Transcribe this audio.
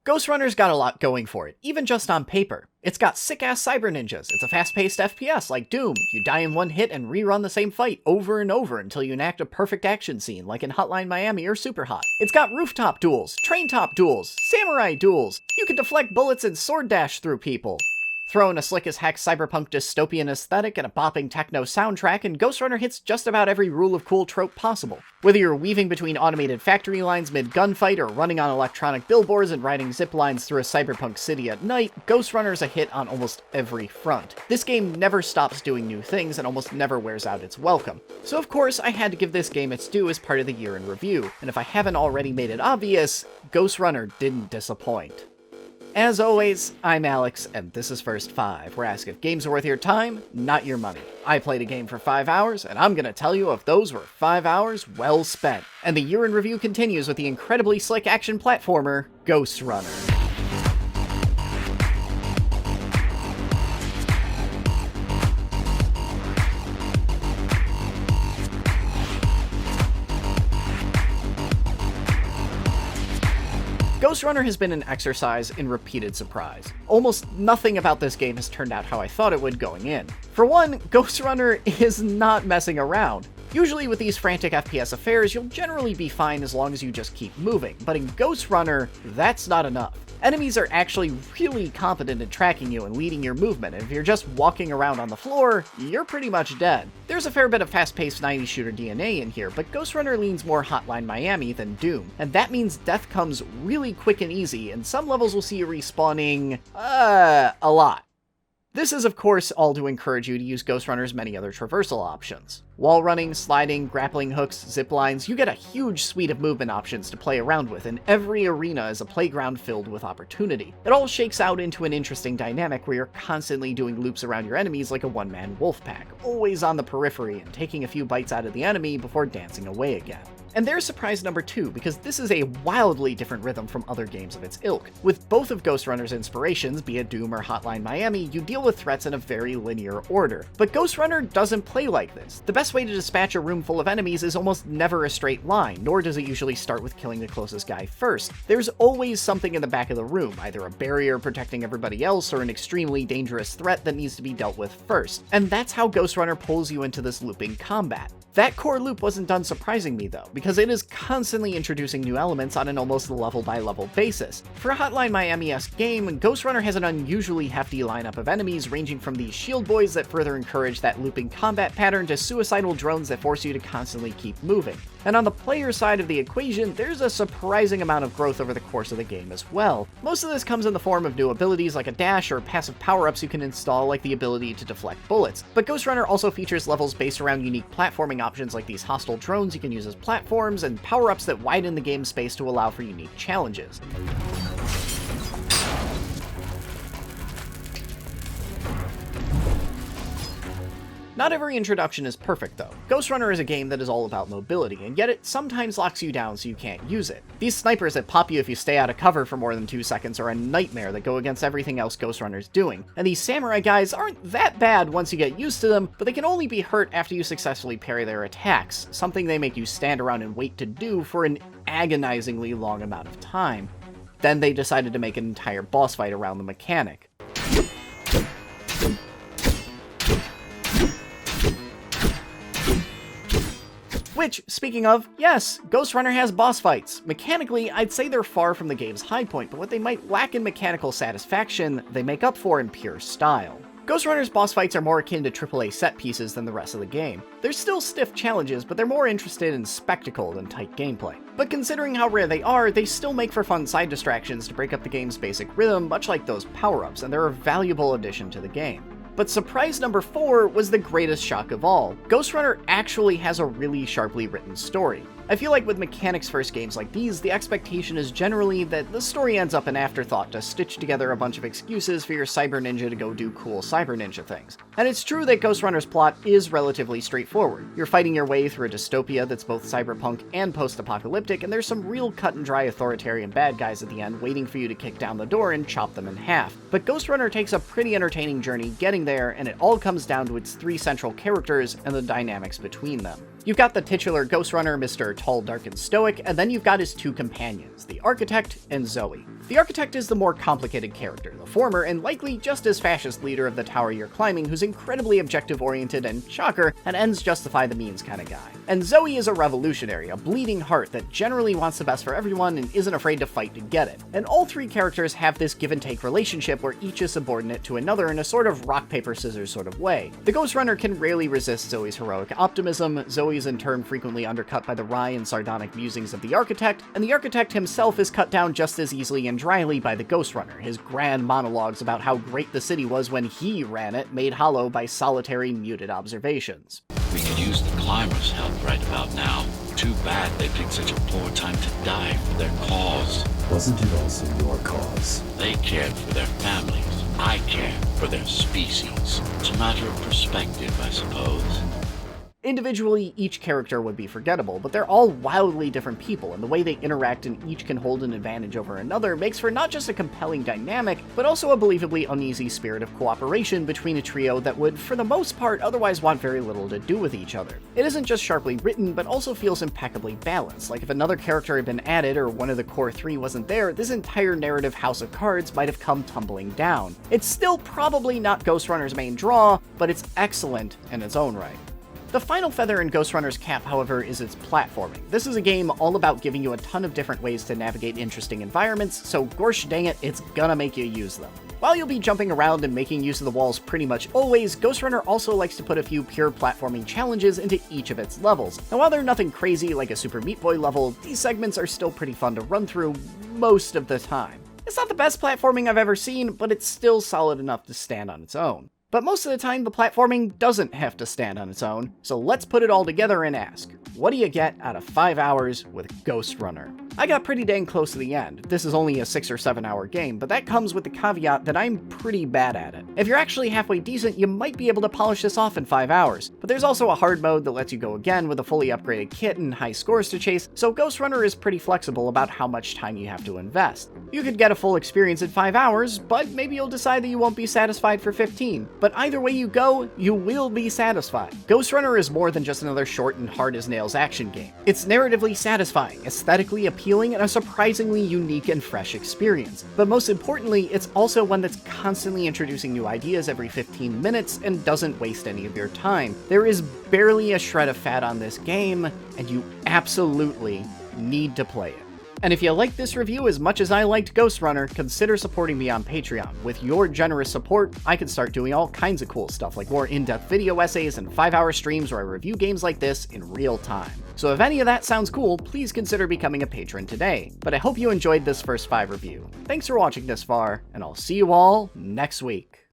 Ghostrunner's got a lot going for it, even just on paper. It's got sick-ass cyber ninjas, it's a fast-paced FPS like Doom. You die in one hit and rerun the same fight over and over until you enact a perfect action scene like in Hotline Miami or Superhot. It's got rooftop duels, train top duels, samurai duels. You can deflect bullets and sword dash through people. Throw in a slick-as-heck cyberpunk dystopian aesthetic and a bopping techno soundtrack, and Ghostrunner hits just about every rule of cool trope possible. Whether you're weaving between automated factory lines mid-gunfight, or running on electronic billboards and riding zip lines through a cyberpunk city at night, Ghostrunner's a hit on almost every front. This game never stops doing new things and almost never wears out its welcome. So of course, I had to give this game its due as part of the year in review, and if I haven't already made it obvious, Ghostrunner didn't disappoint. As always, I'm Alex, and this is First 5, where I ask if games are worth your time, not your money. I played a game for 5 hours, and I'm gonna tell you if those were 5 hours well spent. And the year in review continues with the incredibly slick action platformer, Ghostrunner. Ghostrunner has been an exercise in repeated surprise. Almost nothing about this game has turned out how I thought it would going in. For one, Ghostrunner is not messing around. Usually with these frantic FPS affairs, you'll generally be fine as long as you just keep moving, but in Ghostrunner, that's not enough. Enemies are actually really competent at tracking you and leading your movement, and if you're just walking around on the floor, you're pretty much dead. There's a fair bit of fast-paced 90s shooter DNA in here, but Ghostrunner leans more Hotline Miami than Doom, and that means death comes really quick and easy, and some levels will see you respawning, a lot. This is, of course, all to encourage you to use Ghostrunner's many other traversal options. Wall running, sliding, grappling hooks, zip lines, you get a huge suite of movement options to play around with, and every arena is a playground filled with opportunity. It all shakes out into an interesting dynamic where you're constantly doing loops around your enemies like a one-man wolf pack, always on the periphery and taking a few bites out of the enemy before dancing away again. And there's surprise number 2, because this is a wildly different rhythm from other games of its ilk. With both of Ghostrunner's inspirations, be it Doom or Hotline Miami, you deal with threats in a very linear order. But Ghostrunner doesn't play like this. The best way to dispatch a room full of enemies is almost never a straight line, nor does it usually start with killing the closest guy first. There's always something in the back of the room, either a barrier protecting everybody else or an extremely dangerous threat that needs to be dealt with first. And that's how Ghostrunner pulls you into this looping combat. That core loop wasn't done surprising me though, because it is constantly introducing new elements on an almost level-by-level basis. For a Hotline Miami-esque game, Ghostrunner has an unusually hefty lineup of enemies ranging from these shield boys that further encourage that looping combat pattern to suicidal drones that force you to constantly keep moving. And on the player side of the equation, there's a surprising amount of growth over the course of the game as well. Most of this comes in the form of new abilities like a dash or passive power-ups you can install, like the ability to deflect bullets. But Ghostrunner also features levels based around unique platforming options like these hostile drones you can use as platforms, and power-ups that widen the game space to allow for unique challenges. Not every introduction is perfect though. Ghostrunner is a game that is all about mobility, and yet it sometimes locks you down so you can't use it. These snipers that pop you if you stay out of cover for more than 2 seconds are a nightmare that go against everything else Ghostrunner's doing. And these samurai guys aren't that bad once you get used to them, but they can only be hurt after you successfully parry their attacks, something they make you stand around and wait to do for an agonizingly long amount of time. Then they decided to make an entire boss fight around the mechanic. Which, speaking of, yes, Ghostrunner has boss fights. Mechanically, I'd say they're far from the game's high point, but what they might lack in mechanical satisfaction, they make up for in pure style. Ghostrunner's boss fights are more akin to AAA set pieces than the rest of the game. They're still stiff challenges, but they're more interested in spectacle than tight gameplay. But considering how rare they are, they still make for fun side distractions to break up the game's basic rhythm, much like those power-ups, and they're a valuable addition to the game. But surprise number 4 was the greatest shock of all. Ghostrunner actually has a really sharply written story. I feel like with mechanics-first games like these, the expectation is generally that the story ends up an afterthought to stitch together a bunch of excuses for your cyber ninja to go do cool cyber ninja things. And it's true that Ghostrunner's plot is relatively straightforward. You're fighting your way through a dystopia that's both cyberpunk and post-apocalyptic, and there's some real cut-and-dry authoritarian bad guys at the end waiting for you to kick down the door and chop them in half. But Ghostrunner takes a pretty entertaining journey getting there, and it all comes down to its 3 central characters and the dynamics between them. You've got the titular Ghostrunner, Mr. Tall, Dark, and Stoic, and then you've got his two companions, the Architect and Zoe. The Architect is the more complicated character, the former and likely just as fascist leader of the tower you're climbing who's incredibly objective-oriented and, shocker, an ends justify the means kind of guy. And Zoe is a revolutionary, a bleeding heart that generally wants the best for everyone and isn't afraid to fight to get it. And all three characters have this give-and-take relationship where each is subordinate to another in a sort of rock-paper-scissors sort of way. The Ghostrunner can rarely resist Zoe's heroic optimism, Zoe is in turn frequently undercut by the wry and sardonic musings of the Architect, and the Architect himself is cut down just as easily and dryly by the Ghostrunner, his grand monologues about how great the city was when he ran it, made hollow by solitary, muted observations. We could use the climbers' help right about now. Too bad they picked such a poor time to die for their cause. Wasn't it also your cause? They cared for their families. I care for their species. It's a matter of perspective, I suppose. Individually, each character would be forgettable, but they're all wildly different people, and the way they interact and each can hold an advantage over another makes for not just a compelling dynamic, but also a believably uneasy spirit of cooperation between a trio that would, for the most part, otherwise want very little to do with each other. It isn't just sharply written, but also feels impeccably balanced, like if another character had been added or one of the core three wasn't there, this entire narrative house of cards might have come tumbling down. It's still probably not Ghostrunner's main draw, but it's excellent in its own right. The final feather in Ghostrunner's cap, however, is its platforming. This is a game all about giving you a ton of different ways to navigate interesting environments, so gorsh dang it, it's gonna make you use them. While you'll be jumping around and making use of the walls pretty much always, Ghostrunner also likes to put a few pure platforming challenges into each of its levels. Now while they're nothing crazy like a Super Meat Boy level, these segments are still pretty fun to run through most of the time. It's not the best platforming I've ever seen, but it's still solid enough to stand on its own. But most of the time, the platforming doesn't have to stand on its own, so let's put it all together and ask, what do you get out of 5 hours with Ghostrunner? I got pretty dang close to the end. This is only a 6 or 7 hour game, but that comes with the caveat that I'm pretty bad at it. If you're actually halfway decent, you might be able to polish this off in 5 hours, but there's also a hard mode that lets you go again with a fully upgraded kit and high scores to chase, so Ghostrunner is pretty flexible about how much time you have to invest. You could get a full experience in 5 hours, but maybe you'll decide that you won't be satisfied for 15. But either way you go, you will be satisfied. Ghostrunner is more than just another short and hard-as-nails action game. It's narratively satisfying, aesthetically appealing, and a surprisingly unique and fresh experience. But most importantly, it's also one that's constantly introducing new ideas every 15 minutes and doesn't waste any of your time. There is barely a shred of fat on this game, and you absolutely need to play it. And if you liked this review as much as I liked Ghostrunner, consider supporting me on Patreon. With your generous support, I can start doing all kinds of cool stuff like more in-depth video essays and 5-hour streams where I review games like this in real time. So if any of that sounds cool, please consider becoming a patron today. But I hope you enjoyed this first 5 review. Thanks for watching this far, and I'll see you all next week.